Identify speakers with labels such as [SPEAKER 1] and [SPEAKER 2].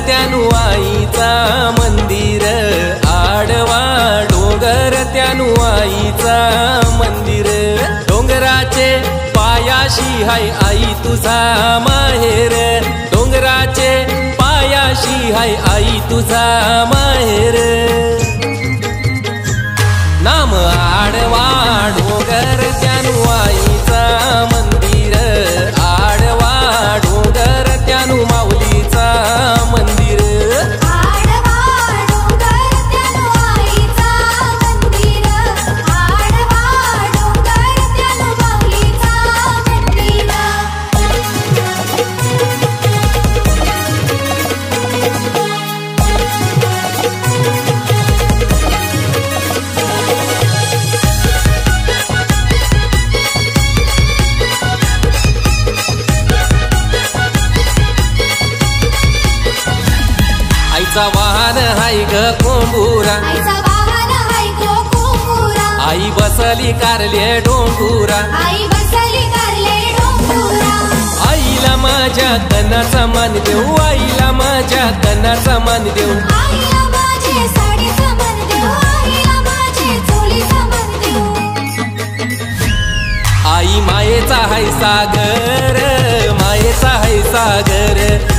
[SPEAKER 1] त्यानु आईचा मंदिर, आडवा डोंगर त्यानु आईचा मंदिर। डोंगराचे पायाशी हाय आई तुझा माहेर, डोंगराचे पायाशी हाय आई तुझा माहेर। नाम आडवा डोंगर त्यानु आईचा मंदिर, आडवा डोंगर त्यानु माऊलीचा मंदिर।
[SPEAKER 2] आडवा डोंगर त्यानु आईचा मंदिर, आडवा डोंगर त्यानु माऊलीचा मंदिर।
[SPEAKER 1] आईचा वाहन हाय ग कोंबुरा,
[SPEAKER 2] आईचा वाहन हाय गो कोंबुरा,
[SPEAKER 1] आई बसली कारले डोंगुरा,
[SPEAKER 2] आई बसली कारले डोंगुरा।
[SPEAKER 1] आईला माझ्या कणाचा मान देऊ, आईला माझ्या कणाचा मान देऊ।
[SPEAKER 2] आईला माझे साडीचा मान देऊ, आईला माझे चोळीचा मान देऊ।
[SPEAKER 1] आई मायेचा हाय सागर, मायेचा हाय सागर।